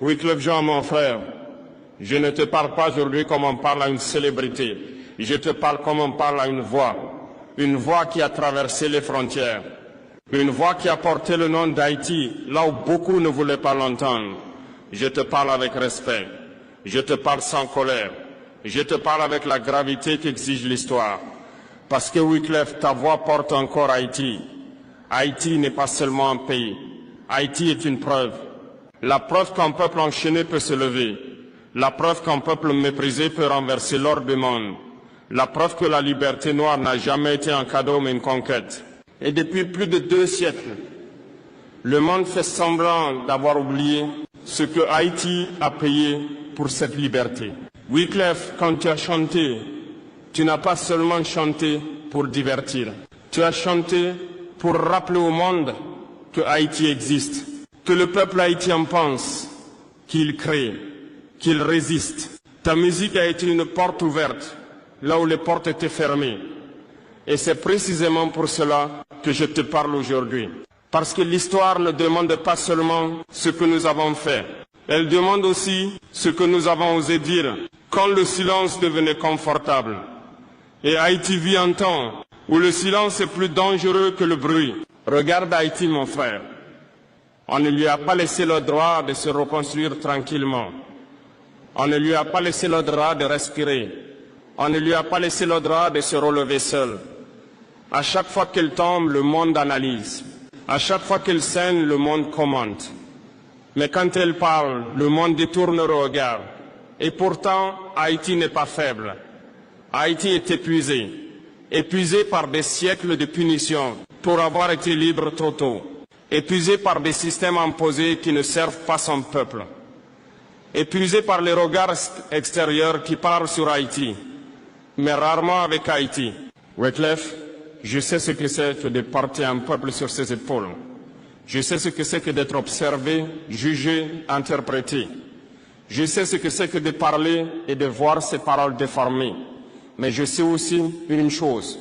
Wyclef Jean, mon frère, je ne te parle pas aujourd'hui comme on parle à une célébrité. Je te parle comme on parle à une voix qui a traversé les frontières, une voix qui a porté le nom d'Haïti là où beaucoup ne voulaient pas l'entendre. Je te parle avec respect, je te parle sans colère, je te parle avec la gravité qu'exige l'histoire. Parce que Wyclef, ta voix porte encore Haïti. Haïti n'est pas seulement un pays, Haïti est une preuve. La preuve qu'un peuple enchaîné peut se lever. La preuve qu'un peuple méprisé peut renverser l'ordre du monde. La preuve que la liberté noire n'a jamais été un cadeau mais une conquête. Et depuis plus de 2 siècles, le monde fait semblant d'avoir oublié ce que Haïti a payé pour cette liberté. Wyclef, quand tu as chanté, tu n'as pas seulement chanté pour divertir. Tu as chanté pour rappeler au monde que Haïti existe, que le peuple haïtien pense, qu'il crée, qu'il résiste. Ta musique a été une porte ouverte, là où les portes étaient fermées. Et c'est précisément pour cela que je te parle aujourd'hui. Parce que l'histoire ne demande pas seulement ce que nous avons fait. Elle demande aussi ce que nous avons osé dire quand le silence devenait confortable. Et Haïti vit un temps où le silence est plus dangereux que le bruit. Regarde Haïti, mon frère. On ne lui a pas laissé le droit de se reconstruire tranquillement. On ne lui a pas laissé le droit de respirer. On ne lui a pas laissé le droit de se relever seul. À chaque fois qu'elle tombe, le monde analyse. À chaque fois qu'elle saigne, le monde commente. Mais quand elle parle, le monde détourne le regard. Et pourtant, Haïti n'est pas faible. Haïti est épuisé. Épuisé par des siècles de punition pour avoir été libre trop tôt. Épuisé par des systèmes imposés qui ne servent pas son peuple. Épuisé par les regards extérieurs qui parlent sur Haïti, mais rarement avec Haïti. Wyclef, je sais ce que c'est que de porter un peuple sur ses épaules. Je sais ce que c'est que d'être observé, jugé, interprété. Je sais ce que c'est que de parler et de voir ses paroles déformées. Mais je sais aussi une chose.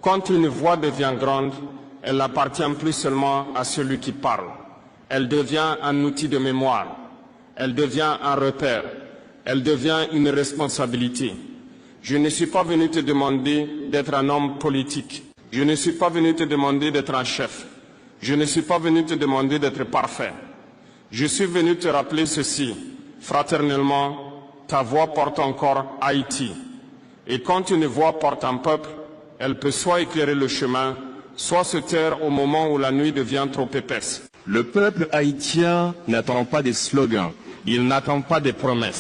Quand une voix devient grande, elle n'appartient plus seulement à celui qui parle. Elle devient un outil de mémoire. Elle devient un repère. Elle devient une responsabilité. Je ne suis pas venu te demander d'être un homme politique. Je ne suis pas venu te demander d'être un chef. Je ne suis pas venu te demander d'être parfait. Je suis venu te rappeler ceci. Fraternellement, ta voix porte encore Haïti. Et quand une voix porte un peuple, elle peut soit éclairer le chemin, soit se taire au moment où la nuit devient trop épaisse. Le peuple haïtien n'attend pas des slogans. Il n'attend pas des promesses.